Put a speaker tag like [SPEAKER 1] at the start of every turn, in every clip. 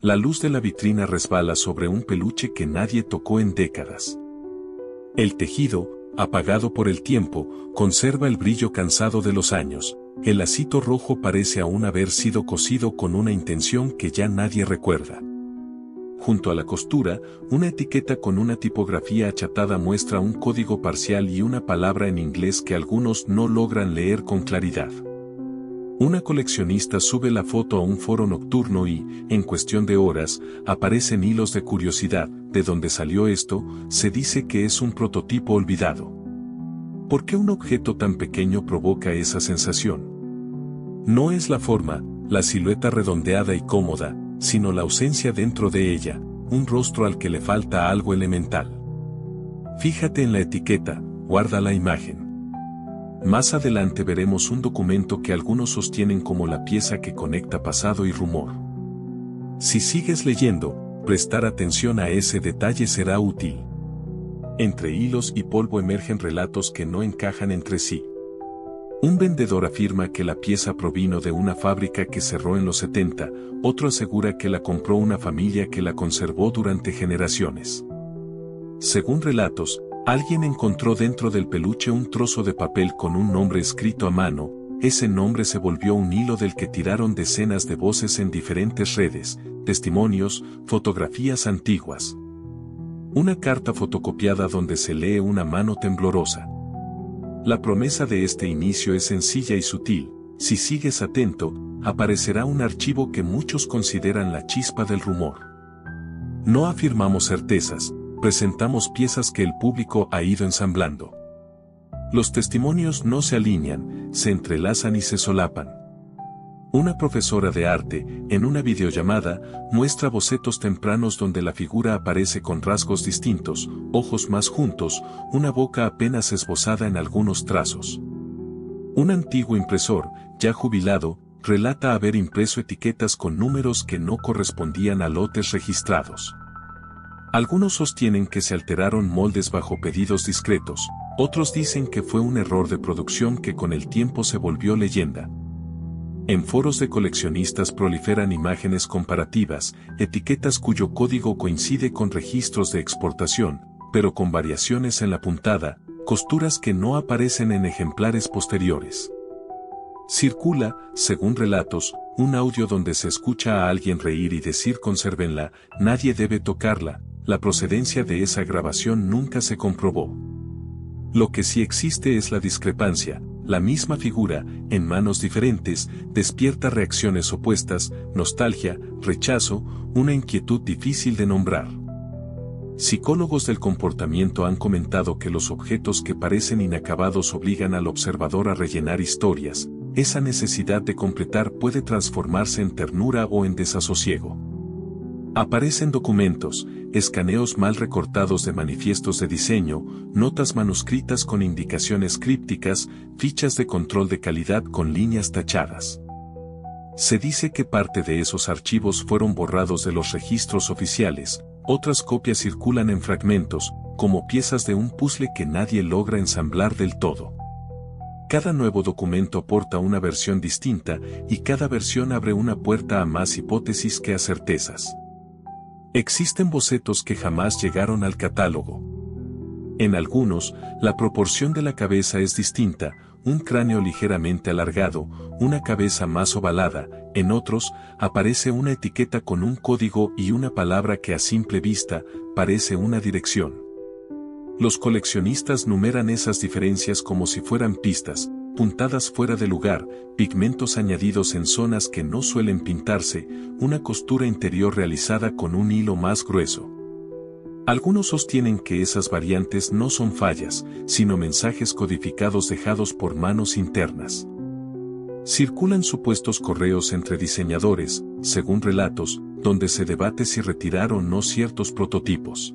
[SPEAKER 1] La luz de la vitrina resbala sobre un peluche que nadie tocó en décadas. El tejido, apagado por el tiempo, conserva el brillo cansado de los años. El lacito rojo parece aún haber sido cosido con una intención que ya nadie recuerda. Junto a la costura, una etiqueta con una tipografía achatada muestra un código parcial y una palabra en inglés que algunos no logran leer con claridad. Una coleccionista sube la foto a un foro nocturno y, en cuestión de horas, aparecen hilos de curiosidad. ¿De dónde salió esto? Se dice que es un prototipo olvidado. ¿Por qué un objeto tan pequeño provoca esa sensación? No es la forma, la silueta redondeada y cómoda, sino la ausencia dentro de ella, un rostro al que le falta algo elemental. Fíjate en la etiqueta, guarda la imagen. Más adelante veremos un documento que algunos sostienen como la pieza que conecta pasado y rumor. Si sigues leyendo, prestar atención a ese detalle será útil. Entre hilos y polvo emergen relatos que no encajan entre sí. Un vendedor afirma que la pieza provino de una fábrica que cerró en los 70, otro asegura que la compró una familia que la conservó durante generaciones. Según relatos, alguien encontró dentro del peluche un trozo de papel con un nombre escrito a mano. Ese nombre se volvió un hilo del que tiraron decenas de voces en diferentes redes, testimonios, fotografías antiguas. Una carta fotocopiada donde se lee una mano temblorosa. La promesa de este inicio es sencilla y sutil. Si sigues atento, aparecerá un archivo que muchos consideran la chispa del rumor. No afirmamos certezas, presentamos piezas que el público ha ido ensamblando. Los testimonios no se alinean, se entrelazan y se solapan. Una profesora de arte, en una videollamada, muestra bocetos tempranos donde la figura aparece con rasgos distintos, ojos más juntos, una boca apenas esbozada en algunos trazos. Un antiguo impresor, ya jubilado, relata haber impreso etiquetas con números que no correspondían a lotes registrados. Algunos sostienen que se alteraron moldes bajo pedidos discretos, otros dicen que fue un error de producción que con el tiempo se volvió leyenda. En foros de coleccionistas proliferan imágenes comparativas, etiquetas cuyo código coincide con registros de exportación, pero con variaciones en la puntada, costuras que no aparecen en ejemplares posteriores. Circula, según relatos, un audio donde se escucha a alguien reír y decir consérvenla, nadie debe tocarla. La procedencia de esa grabación nunca se comprobó. Lo que sí existe es la discrepancia, la misma figura, en manos diferentes, despierta reacciones opuestas, nostalgia, rechazo, una inquietud difícil de nombrar. Psicólogos del comportamiento han comentado que los objetos que parecen inacabados obligan al observador a rellenar historias. Esa necesidad de completar puede transformarse en ternura o en desasosiego. Aparecen documentos, escaneos mal recortados de manifiestos de diseño, notas manuscritas con indicaciones crípticas, fichas de control de calidad con líneas tachadas. Se dice que parte de esos archivos fueron borrados de los registros oficiales, otras copias circulan en fragmentos, como piezas de un puzzle que nadie logra ensamblar del todo. Cada nuevo documento aporta una versión distinta, y cada versión abre una puerta a más hipótesis que a certezas. Existen bocetos que jamás llegaron al catálogo. En algunos, la proporción de la cabeza es distinta, un cráneo ligeramente alargado, una cabeza más ovalada, en otros, aparece una etiqueta con un código y una palabra que a simple vista, parece una dirección. Los coleccionistas numeran esas diferencias como si fueran pistas, puntadas fuera de lugar, pigmentos añadidos en zonas que no suelen pintarse, una costura interior realizada con un hilo más grueso. Algunos sostienen que esas variantes no son fallas, sino mensajes codificados dejados por manos internas. Circulan supuestos correos entre diseñadores, según relatos, donde se debate si retirar o no ciertos prototipos.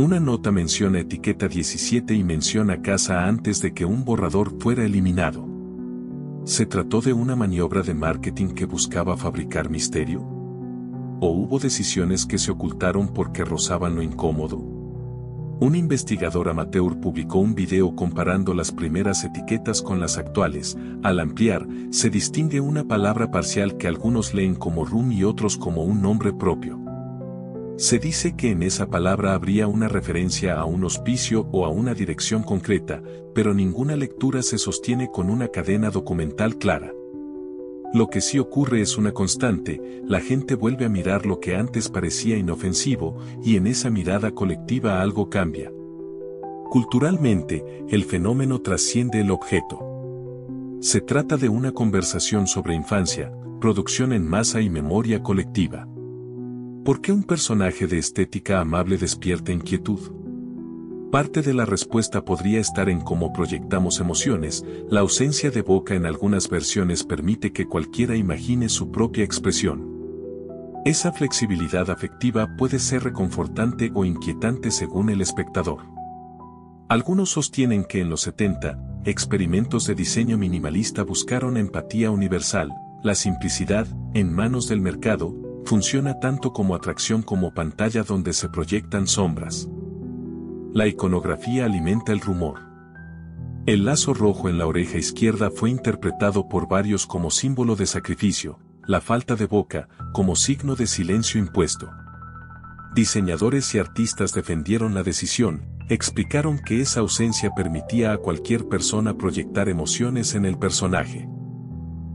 [SPEAKER 1] Una nota menciona etiqueta 17 y menciona casa antes de que un borrador fuera eliminado. ¿Se trató de una maniobra de marketing que buscaba fabricar misterio? ¿O hubo decisiones que se ocultaron porque rozaban lo incómodo? Un investigador amateur publicó un video comparando las primeras etiquetas con las actuales. Al ampliar, se distingue una palabra parcial que algunos leen como rum y otros como un nombre propio. Se dice que en esa palabra habría una referencia a un hospicio o a una dirección concreta, pero ninguna lectura se sostiene con una cadena documental clara. Lo que sí ocurre es una constante, la gente vuelve a mirar lo que antes parecía inofensivo, y en esa mirada colectiva algo cambia. Culturalmente, el fenómeno trasciende el objeto. Se trata de una conversación sobre infancia, producción en masa y memoria colectiva. ¿Por qué un personaje de estética amable despierta inquietud? Parte de la respuesta podría estar en cómo proyectamos emociones. La ausencia de boca en algunas versiones permite que cualquiera imagine su propia expresión. Esa flexibilidad afectiva puede ser reconfortante o inquietante según el espectador. Algunos sostienen que en los 70, experimentos de diseño minimalista buscaron empatía universal. La simplicidad, en manos del mercado, funciona tanto como atracción como pantalla donde se proyectan sombras. La iconografía alimenta el rumor. El lazo rojo en la oreja izquierda fue interpretado por varios como símbolo de sacrificio, la falta de boca, como signo de silencio impuesto. Diseñadores y artistas defendieron la decisión, explicaron que esa ausencia permitía a cualquier persona proyectar emociones en el personaje.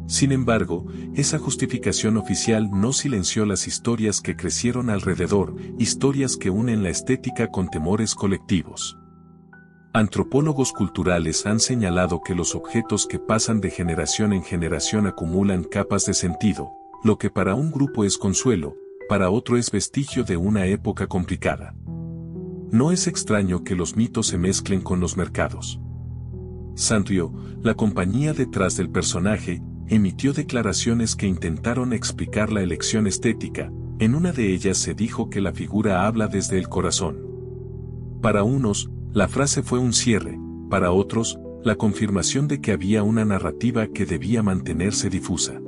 [SPEAKER 1] Sin embargo, esa justificación oficial no silenció las historias que crecieron alrededor, historias que unen la estética con temores colectivos. Antropólogos culturales han señalado que los objetos que pasan de generación en generación acumulan capas de sentido, lo que para un grupo es consuelo, para otro es vestigio de una época complicada. No es extraño que los mitos se mezclen con los mercados. Sanrio, la compañía detrás del personaje, emitió declaraciones que intentaron explicar la elección estética. En una de ellas se dijo que la figura habla desde el corazón. Para unos, la frase fue un cierre, para otros, la confirmación de que había una narrativa que debía mantenerse difusa.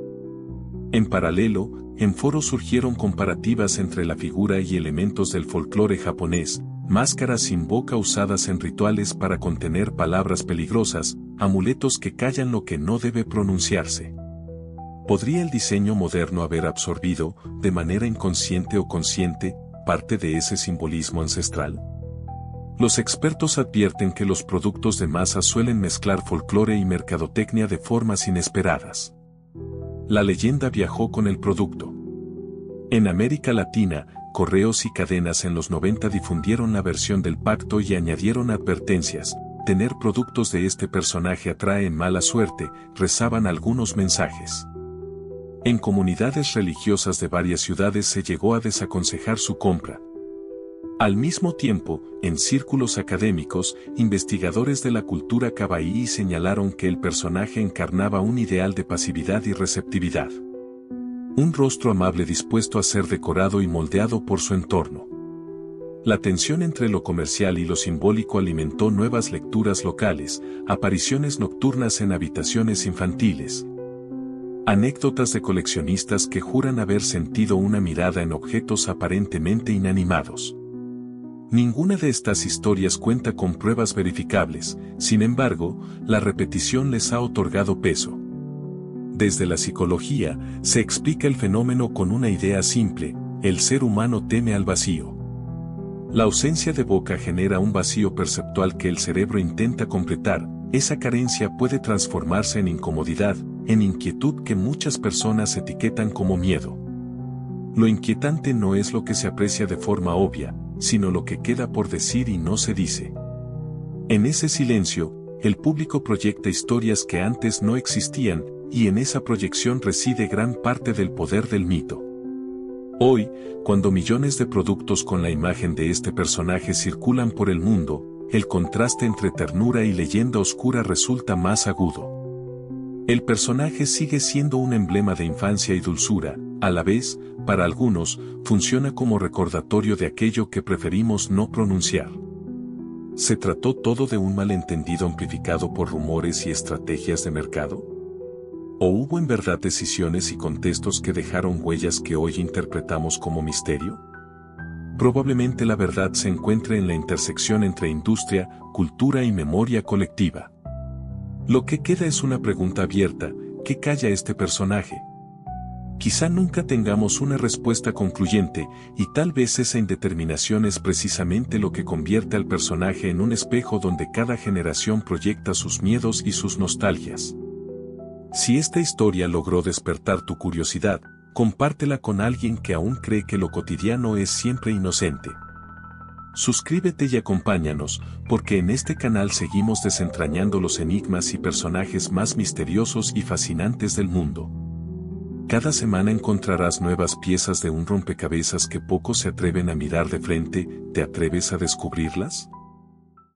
[SPEAKER 1] En paralelo, en foros surgieron comparativas entre la figura y elementos del folclore japonés, máscaras sin boca usadas en rituales para contener palabras peligrosas, amuletos que callan lo que no debe pronunciarse. ¿Podría el diseño moderno haber absorbido, de manera inconsciente o consciente, parte de ese simbolismo ancestral? Los expertos advierten que los productos de masa suelen mezclar folclore y mercadotecnia de formas inesperadas. La leyenda viajó con el producto. En América Latina, correos y cadenas en los 90 difundieron la versión del pacto y añadieron advertencias. Tener productos de este personaje atrae mala suerte, rezaban algunos mensajes. En comunidades religiosas de varias ciudades se llegó a desaconsejar su compra. Al mismo tiempo, en círculos académicos, investigadores de la cultura kawaii señalaron que el personaje encarnaba un ideal de pasividad y receptividad. Un rostro amable dispuesto a ser decorado y moldeado por su entorno. La tensión entre lo comercial y lo simbólico alimentó nuevas lecturas locales, apariciones nocturnas en habitaciones infantiles. Anécdotas de coleccionistas que juran haber sentido una mirada en objetos aparentemente inanimados. Ninguna de estas historias cuenta con pruebas verificables, sin embargo, la repetición les ha otorgado peso. Desde la psicología, se explica el fenómeno con una idea simple: el ser humano teme al vacío. La ausencia de boca genera un vacío perceptual que el cerebro intenta completar. Esa carencia puede transformarse en incomodidad, en inquietud que muchas personas etiquetan como miedo. Lo inquietante no es lo que se aprecia de forma obvia, sino lo que queda por decir y no se dice. En ese silencio, el público proyecta historias que antes no existían, y en esa proyección reside gran parte del poder del mito. Hoy, cuando millones de productos con la imagen de este personaje circulan por el mundo, el contraste entre ternura y leyenda oscura resulta más agudo. El personaje sigue siendo un emblema de infancia y dulzura, a la vez, para algunos, funciona como recordatorio de aquello que preferimos no pronunciar. ¿Se trató todo de un malentendido amplificado por rumores y estrategias de mercado? ¿O hubo en verdad decisiones y contextos que dejaron huellas que hoy interpretamos como misterio? Probablemente la verdad se encuentre en la intersección entre industria, cultura y memoria colectiva. Lo que queda es una pregunta abierta: ¿qué calla este personaje? Quizá nunca tengamos una respuesta concluyente, y tal vez esa indeterminación es precisamente lo que convierte al personaje en un espejo donde cada generación proyecta sus miedos y sus nostalgias. Si esta historia logró despertar tu curiosidad, compártela con alguien que aún cree que lo cotidiano es siempre inocente. Suscríbete y acompáñanos, porque en este canal seguimos desentrañando los enigmas y personajes más misteriosos y fascinantes del mundo. Cada semana encontrarás nuevas piezas de un rompecabezas que pocos se atreven a mirar de frente. ¿Te atreves a descubrirlas?